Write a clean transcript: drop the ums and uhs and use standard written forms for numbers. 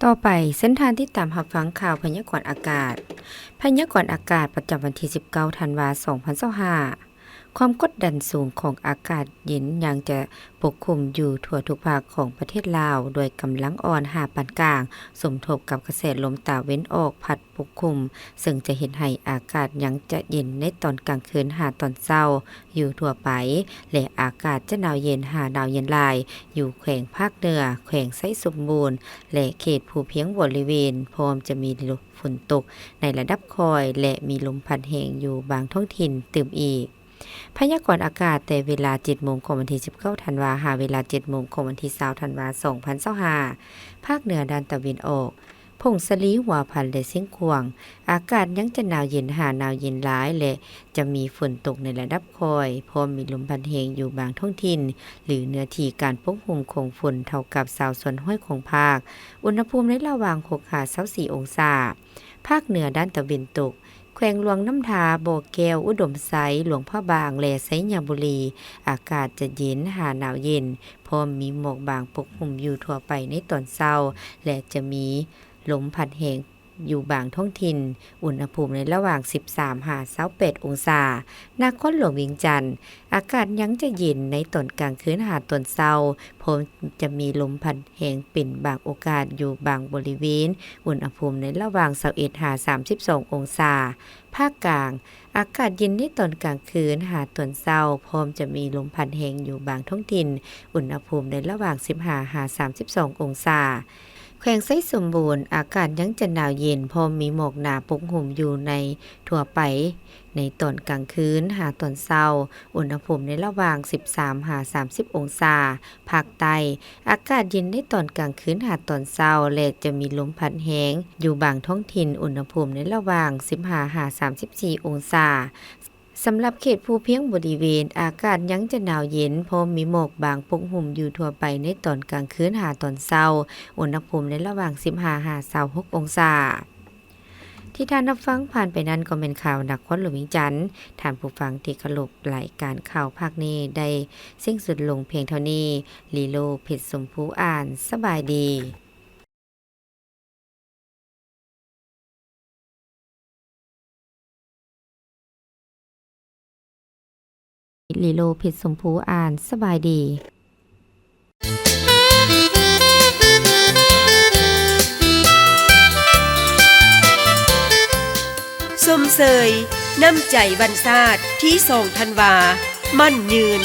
ต่อไปเส้นทางที่ตามรับฟังข่าวพยากรณ์อากาศประจำวันที่19ธันวาคม2025ความกดดันสูงของอากาศเย็นยังจะปกคลุมอยู่ทั่วทุกภาคของประเทศลาวโดยกำลังอ่อนหาปานกลางสมทบกับกระแสลมตะวันออกพัดปกคลุมซึ่งจะเห็นให้อากาศยังจะเย็นในตอนกลางคืนหาตอนเช้าอยู่ทั่วไปและอากาศจะหนาวเย็นหาหนาวเย็นหลายอยู่แขวงภาคเหนือแขวงไส้สมบูรณ์และเขตภูเพียงบริเวณพร้อมจะมีฝนตกในระดับคอยและมีลมพัดแรงอยู่บางท้องถิ่นตื่มอีกพยากรณ์อากาศแต่เวลา 7 โมงของวันที่19ธันวาคมหาเวลา 7 โมงของวันที่20ธันวาคม2025ภาคเหนือด้านตะวันออกพงสลีหัวพันและเสียงขวางอากาศยังจะหนาวเย็นหาหนาวเย็นหลายและจะมีฝนตกในระดับคอยพร้อมมีลมพัดแรงอยู่บางท้องถิ่นหรือเนื้อที่การปกคลุมของฝนเท่ากับ20ส่วนห้อยของภาคอุณหภูมิในระหว่าง6-24องศาภาคเหนือด้านตะวันตกแขวงหลวงน้ำทาบ่อแก้วอุดมไซหลวงพ่อบางและไสยบุรีอากาศจะเย็นหาหนาวเย็นพร้อมมีหมอกบางปกคลุมอยู่ทั่วไปในตอนเช้าและจะมีลมพัดแรงอยู่บางท้องถิ่นอุณหภูมิในระหว่าง13-28องศานครหลวงเวียงจันทน์อากาศยังจะเย็นในตอนกลางคืนหาตอนเช้าพร้อมจะมีลมพัดแรงเป็นบางโอกาสอยู่บางบริเวณอุณหภูมิในระหว่าง21-32องศาภาคกลางอากาศเย็นในตอนกลางคืนหาตอนเช้าพร้อมจะมีลมพัดแรงอยู่บางท้องถิ่นอุณหภูมิในระหว่าง15-32องศาแขวงไส้สมบูรณ์อากาศยังจะหนาวเย็นพอมีหมอกหนาปกคลุมอยู่ในทั่วไปในตอนกลางคืนหาตอนเช้าอุณหภูมิในระหว่าง13-30องศาภาคใต้อากาศเย็นในตอนกลางคืนหาตอนเช้าและจะมีลมพัดแรงอยู่บางท้องถิ่นอุณหภูมิในระหว่าง15-34องศาสำหรับเขตภูเพียงบริเวณอากาศยังจะหนาวเย็นพอมีหมอกบางปกคลุมอยู่ทั่วไปในตอนกลางคืนหาตอนเช้าอุณหภูมิในระหว่าง15-26องศาที่ท่านรับฟังผ่านไปนั้นก็เป็นข่าวนักครหลวงวิจันทน์ท่านผู้ฟังที่เคารพรายการข่าวภาคนี้ได้สิ้นสุดลงเพียงเท่านี้ลีโลเพชรสมภูอ่านสบายดีลีโลเพชรสมภูอ่านสบายดีส้มเสยน้ำใจบรรซาดที่ส่งธันวามั่นยืน